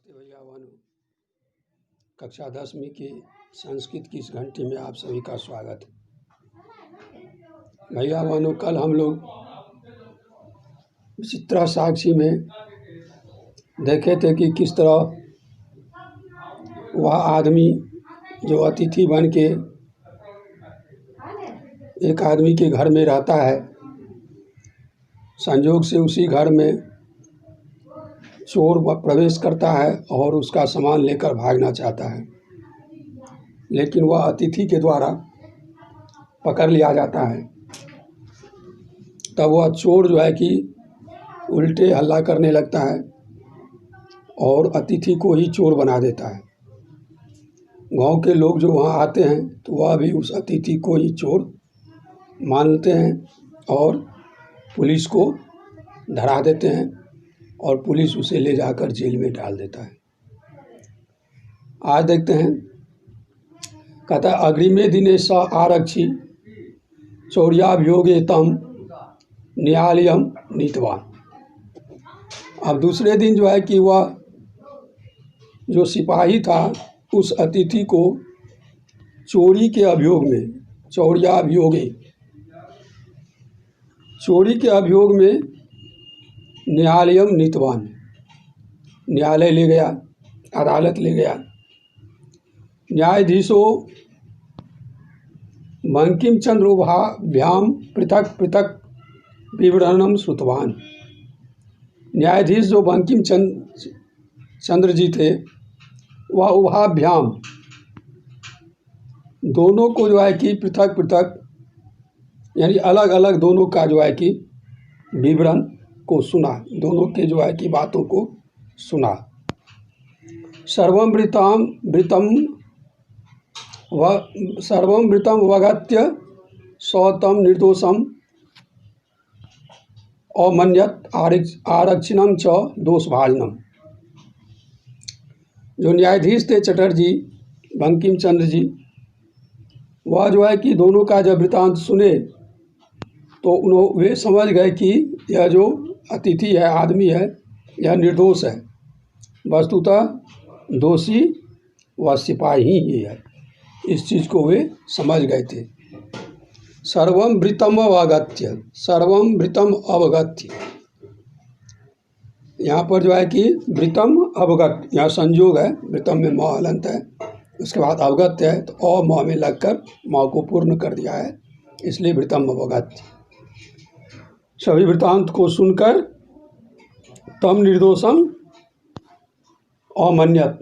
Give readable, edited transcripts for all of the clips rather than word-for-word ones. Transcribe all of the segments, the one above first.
नमस्ते भैया बहनों, कक्षा 10वीं की संस्कृत की इस घंटी में आप सभी का स्वागत है। भैया बहनों, कल हम लोग विचित्रा साक्षी में देखे थे कि किस तरह वह आदमी जो अतिथि बन के एक आदमी के घर में रहता है, संयोग से उसी घर में चोर प्रवेश करता है और उसका सामान लेकर भागना चाहता है, लेकिन वह अतिथि के द्वारा पकड़ लिया जाता है। तब वह चोर जो है कि उल्टे हल्ला करने लगता है और अतिथि को ही चोर बना देता है। गांव के लोग जो वहां आते हैं तो वह भी उस अतिथि को ही चोर मानते हैं और पुलिस को धरा देते हैं और पुलिस उसे ले जाकर जेल में डाल देता है। आज देखते हैं, कहता है अग्रिमे दिने स आरक्षी चौर्याभियोगे तम न्यायालयम नीतवान। अब दूसरे दिन जो है कि वह जो सिपाही था उस अतिथि को चोरी के अभियोग में, चौर्याभियोगे, चोरी के अभियोग में न्यायालयम नीतवान, न्यायालय ले गया, अदालत ले गया। न्यायाधीशो बंकिम चंद्रोभाभ्याम पृथक पृथक विवरणम श्रुतवान। न्यायाधीश जो बंकिम चंद्र जी थे, वह उभाभ्याम, दोनों को जो है कि पृथक पृथक यानी अलग अलग दोनों का जो है कि विवरण को सुना, दोनों के जो है कि बातों को सुना। सर्वम वृतम वगत्य सौतम निर्दोषम अमन्यत आरक्षिणम च दोषभाजनम। जो न्यायाधीश थे चटर्जी, बंकिम चंद्र जी, वह जो है कि दोनों का जब वृतांत सुने तो वे समझ गए कि यह जो अतिथि है, आदमी है, यह निर्दोष है, वस्तुतः दोषी वह सिपाही ही है। इस चीज़ को वे समझ गए थे। सर्वम वृतम अवगत्य, सर्वम वृतम अवगत्य, यहाँ पर जो है कि वृतम अवगत, यहाँ संयोग है, वृतम में म हलंत है, उसके बाद अवगत्य है तो अ म में लगकर म को पूर्ण कर दिया है, इसलिए वृतम अवगत्य। सभी वृतांत को सुनकर तम निर्दोषम अमन्यत,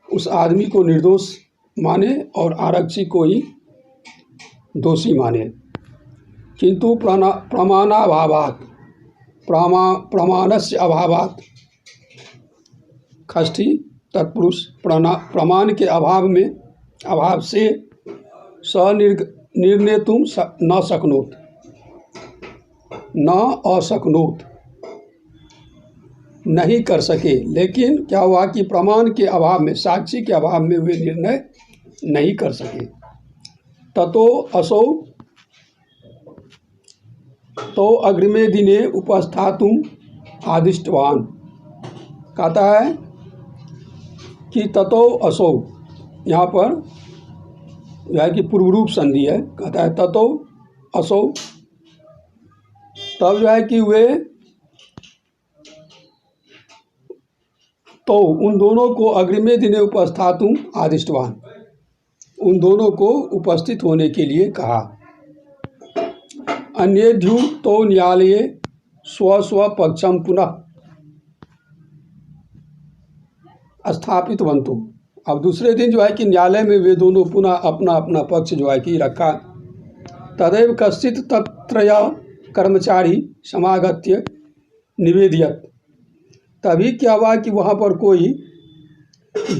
उस आदमी को निर्दोष माने और आरक्षी को ही दोषी माने। किंतु प्रमाणाभावात, प्रमाणस्य अभावात, षष्ठी तत्पुरुष, प्रमाण के अभाव से निर्णेतुम न शक्नोत, न असक्नोत, नहीं कर सके। लेकिन क्या हुआ कि प्रमाण के अभाव में, साक्षी के अभाव में वे निर्णय नहीं कर सके। ततो असौ तो अग्रिमे दिने उपस्थातुम आदिष्टवान। कहता है कि ततो असौ, यहाँ पर जो है कि पूर्व रूप संधि है, कहता है ततो असौ, तब जो है कि वे तो उन दोनों को अग्रिमे दिने उपस्थातुम आदिष्टवान, उन दोनों को उपस्थित होने के लिए कहा। अन्येभ्यो तो न्यायालये स्व स्व पक्षम पुनः स्थापितवन्तु। अब दूसरे दिन जो है कि न्यायालय में वे दोनों पुनः अपना अपना पक्ष जो है कि रखा। तदैव कश्चित् तत्रय कर्मचारी समागत्य निवेदयत्। तभी क्या हुआ कि वहाँ पर कोई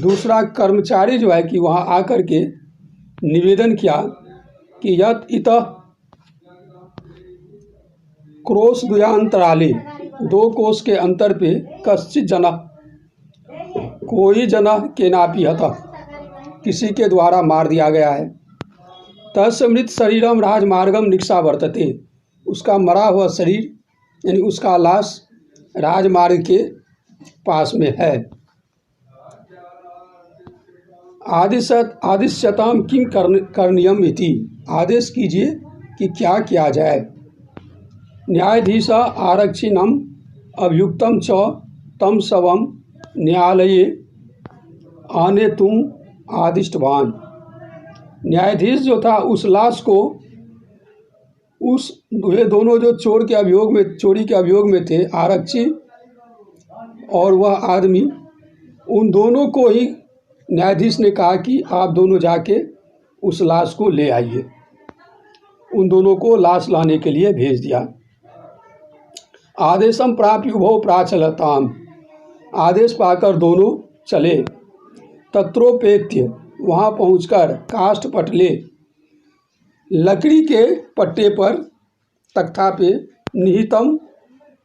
दूसरा कर्मचारी जो है कि वहाँ आकर के निवेदन किया कि यत् इतः क्रोश द्वयांतराले, दो कोष के अंतर पे कश्चित् जना, कोई जना केनापि हतः, किसी के द्वारा मार दिया गया है। तस्य मृत शरीरम राजमार्गम निक्षा वर्तते, उसका मरा हुआ शरीर यानी उसका लाश राजमार्ग के पास में है। आदिश्यताम किम करणीयम इति, आदेश कीजिए कि क्या किया जाए। न्यायाधीश आरक्षिणम अभियुक्तम च तम शवम न्यायालये आने तुम आदिष्टवान। न्यायाधीश जो था उस लाश को, उस वे दोनों जो चोरी के अभियोग में थे, आरक्षी और वह आदमी, उन दोनों को ही न्यायाधीश ने कहा कि आप दोनों जाके उस लाश को ले आइए। उन दोनों को लाश लाने के लिए भेज दिया। आदेशम प्राप्य उभौ प्राचलताम, आदेश पाकर दोनों चले। तत्रोपेत्य, वहाँ पहुंचकर, काष्ठ पटले, लकड़ी के पट्टे पर, तख्ता पे, निहितम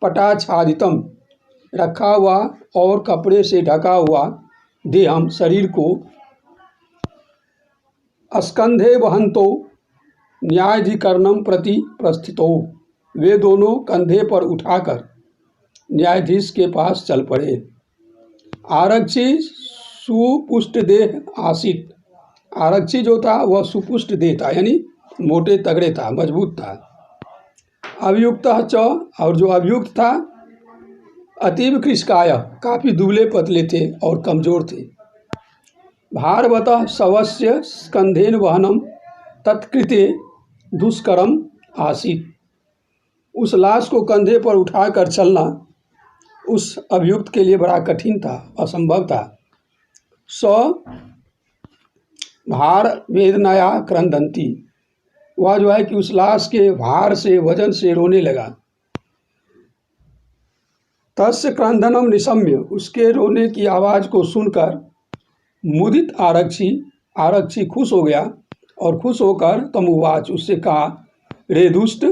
पटाच्छादितम, रखा हुआ और कपड़े से ढका हुआ, देहम, शरीर को, स्कंधे वहंतो न्यायाधिकरणम प्रति प्रस्थितो, वे दोनों कंधे पर उठाकर न्यायाधीश के पास चल पड़े। आरक्षी सुपुष्ट देह आसीत, आरक्षी जो था वह सुपुष्ट देह था, यानी मोटे तगड़े था, मजबूत था। अभियुक्त च, और जो अभियुक्त था, अतीव कृशकाय, काफ़ी दुबले पतले थे और कमज़ोर थे। भारवतः शवस्य स्कंधेन वहनम तत्कृते दुष्करम आसीत, उस लाश को कंधे पर उठाकर चलना उस अभियुक्त के लिए बड़ा कठिन था, असंभव था। स भार वेदनाया क्रंदंती, वह जो है कि उस लाश के भार से, वजन से रोने लगा। तस्य क्रंदनम निशम्य, उसके रोने की आवाज़ को सुनकर मुदित आरक्षी खुश हो गया, और खुश होकर तमुवाच, उससे कहा, रे दुष्ट,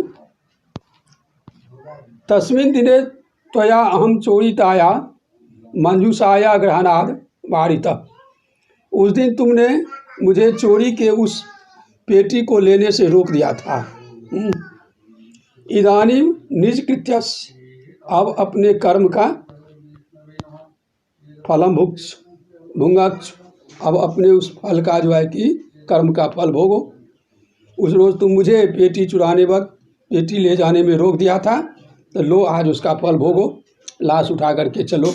तस्मिन् दिने त्वया अहम चोरिताया मंजूषाया ग्रहणाद वारितः, उस दिन तुमने मुझे चोरी के उस पेटी को लेने से रोक दिया था। इदानीम निज कृत्यस्य, अब अपने कर्म का फलम भुंगक्ष, अब अपने उस फल का जो है कि कर्म का फल भोगो। उस रोज़ तुम मुझे पेटी चुराने वक्त, पेटी ले जाने में रोक दिया था, तो लो आज उसका फल भोगो, लाश उठा करके चलो।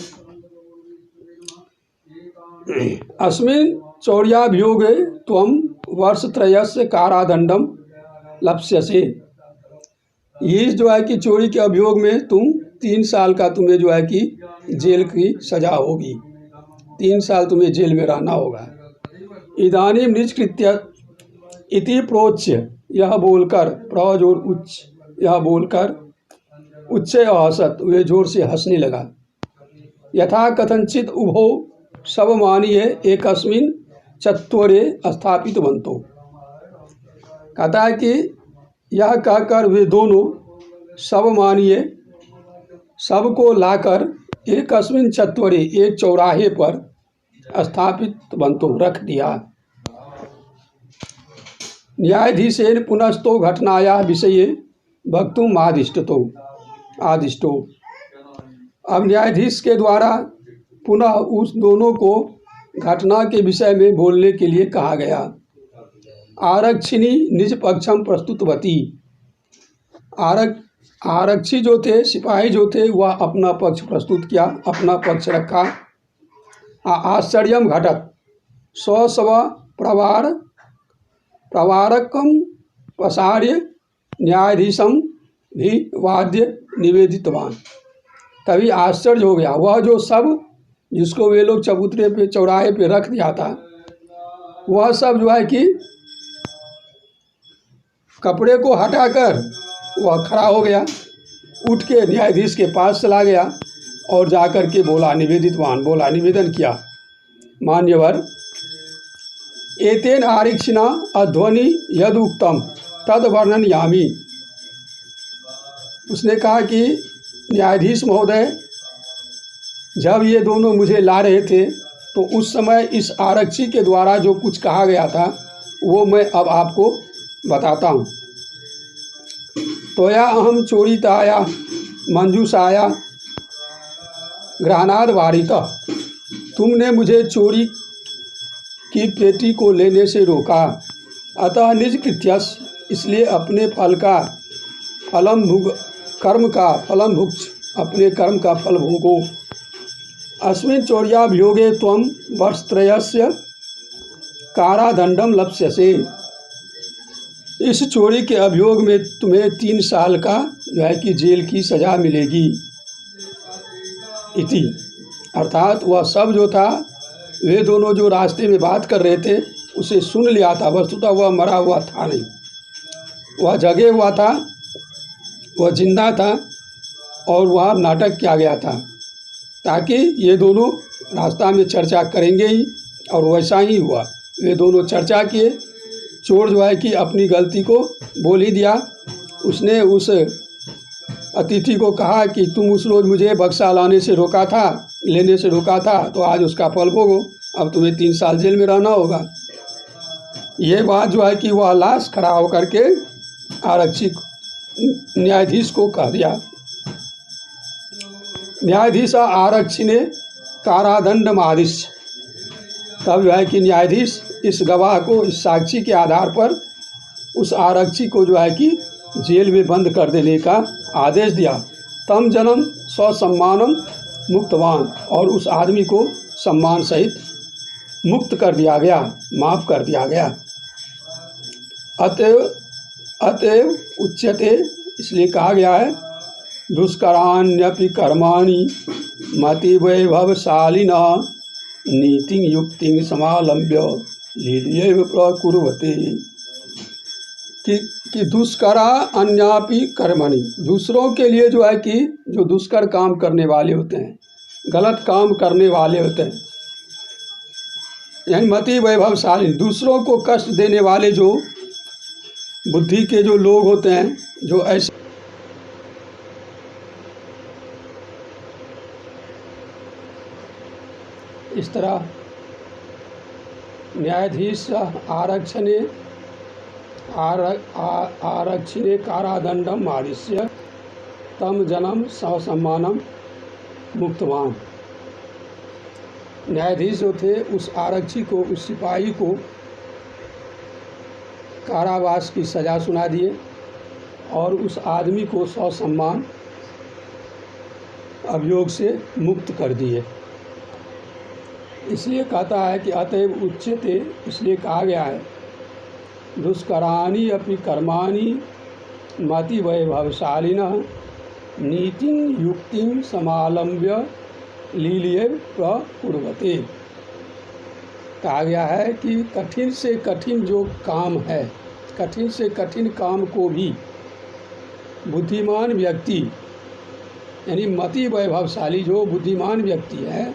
अस्मिन् चौर्याभियोगे त्वं वर्षत्रयस्य कारादंडम लप्स्यसे, ये जो है कि चोरी के अभियोग में तुम 3 साल का, तुम्हें जो है कि जेल की सजा होगी, 3 साल तुम्हें जेल में रहना होगा। इदानीम निजकृत्य इति प्रोच्य, यह बोलकर, प्रज और उच्च, यह बोलकर उच्च हसत, वे जोर से हंसने लगा। यथा कथनचित उभो शवमानीय एकस्मिन् चत्वरे स्थापित बंतो, कहता है कि यह कहकर वे दोनों शवमानीय, शव को लाकर, एकस्मिन् चत्वरे, एक चौराहे पर, स्थापित बंतो, रख दिया। न्यायाधीशेन पुनस्तो घटनाया विषये वक्तुम आदिष्टो, अब न्यायाधीश के द्वारा पुनः उस दोनों को घटना के विषय में बोलने के लिए कहा गया। आरक्षिणी निज पक्षम प्रस्तुतवती, आरक्षी जो थे, सिपाही जो थे, वह अपना पक्ष प्रस्तुत किया, अपना पक्ष रखा। आश्चर्यम घटत स्वस्व प्रवारकम प्रसार्य न्यायाधीशम भी वाद्य निवेदितवान, तभी आश्चर्य हो गया। वह जो सब, जिसको वे लोग चबूतरे पे, चौराहे पे रख दिया था, वह सब जो है कि कपड़े को हटाकर वह खड़ा हो गया, उठ के न्यायाधीश के पास चला गया और जाकर के बोला, निवेदितवान बोला, निवेदन किया, मान्यवर, एतेन आरक्षिणा अध्वनि यद उक्तम तद वर्णनयामि, उसने कहा कि न्यायाधीश महोदय, जब ये दोनों मुझे ला रहे थे तो उस समय इस आरक्षी के द्वारा जो कुछ कहा गया था वो मैं अब आपको बताता हूँ। त्वया अहम चोरिताया मंजूषाया ग्रहणाद वारितः, तुमने मुझे चोरी की पेटी को लेने से रोका। अतः निज कृत्यस्य, इसलिए अपने फल का फलम भुग कर्म का फलम भुक्ष, अपने कर्म का फल भोगो। अस्मिन् चौर्याभियोगे त्वं वर्षत्रयस्य कारादंडम लप्स्यसे। इस चोरी के अभियोग में तुम्हें 3 साल का जो है कि जेल की सज़ा मिलेगी। इति, अर्थात वह सब जो था, वे दोनों जो रास्ते में बात कर रहे थे उसे सुन लिया था। वस्तुतः वह मरा हुआ था नहीं, वह जगे हुआ था, वह जिंदा था और वह नाटक किया गया था ताकि ये दोनों रास्ता में चर्चा करेंगे ही, और वैसा ही हुआ। वे दोनों चर्चा किए। चोर जो है कि अपनी गलती को बोल ही दिया। उसने उस अतिथि को कहा कि तुम उस रोज़ मुझे बक्सा लेने से रोका था, तो आज उसका फल भोगो, अब तुम्हें 3 साल जेल में रहना होगा। ये बात जो है कि वह लाश खड़ा होकर के आरक्षी न्यायाधीश को कह दिया। न्यायाधीश आरक्षी ने कारादंडम आदिश। तब जो है कि न्यायाधीश इस गवाह को, इस साक्षी के आधार पर उस आरक्षी को जो है कि जेल में बंद कर देने का आदेश दिया। तम जन्म स्वसम्मानम मुक्तवान, और उस आदमी को सम्मान सहित मुक्त कर दिया गया, माफ़ कर दिया गया। अतएव उच्यते, इसलिए कहा गया है, दुष्कराण्यपि कर्माणि मति वैभवशालिना नीति युक्ति समालंब्य लील्यैव प्रकुर्वते। कि दुष्करा अन्यापि कर्मणि, दूसरों के लिए जो है कि जो दुष्कर काम करने वाले होते हैं, गलत काम करने वाले होते हैं, यानी मति वैभवशाली, दूसरों को कष्ट देने वाले जो बुद्धि के जो लोग होते हैं, जो ऐसे इस तरह न्यायाधीश आरक्षिणे कारादंडम आदिश्य तम जन्म ससम्मानम मुक्तवान। न्यायाधीश जो थे उस आरक्षी को, उस सिपाही को कारावास की सज़ा सुना दिए और उस आदमी को ससम्मान अभियोग से मुक्त कर दिए। इसलिए कहता है कि अतएव उच्यते, इसलिए कहा गया है, दुष्कराणि अपि कर्माणि मति वैभवशालिनः नीति युक्ति समालंब्य लील्यैव प्रकुर्वते। कहा गया है कि कठिन से कठिन जो काम है, कठिन से कठिन काम को भी बुद्धिमान व्यक्ति, यानी मति वैभवशाली जो बुद्धिमान व्यक्ति है,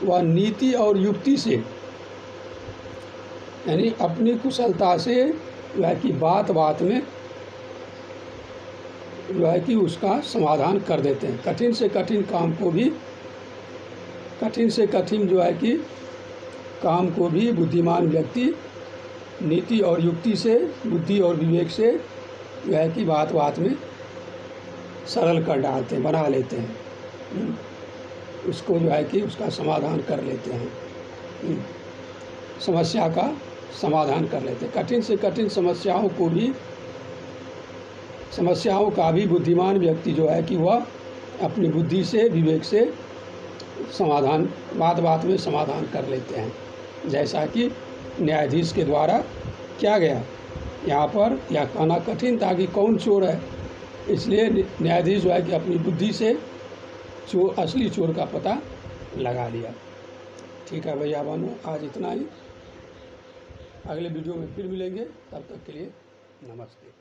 वह नीति और युक्ति से, यानी अपनी कुशलता से जो है कि बात बात में जो है कि उसका समाधान कर देते हैं। कठिन से कठिन काम को भी, कठिन से कठिन जो है कि काम को भी बुद्धिमान व्यक्ति नीति और युक्ति से, बुद्धि और विवेक से जो है कि बात बात में सरल कर डालते हैं, बना लेते हैं, उसको जो है कि उसका समाधान कर लेते हैं, समस्या का समाधान कर लेते हैं। कठिन से कठिन समस्याओं का भी बुद्धिमान व्यक्ति जो है कि वह अपनी बुद्धि से, विवेक से समाधान, बात बात में समाधान कर लेते हैं, जैसा कि न्यायाधीश के द्वारा किया गया। यहाँ पर यह कहना कठिन था कि कौन चोर है, इसलिए न्यायाधीश जो है कि अपनी बुद्धि से चोर, असली चोर का पता लगा लिया। ठीक है भैया बहनों, आज इतना ही। अगले वीडियो में फिर मिलेंगे, तब तक के लिए नमस्ते।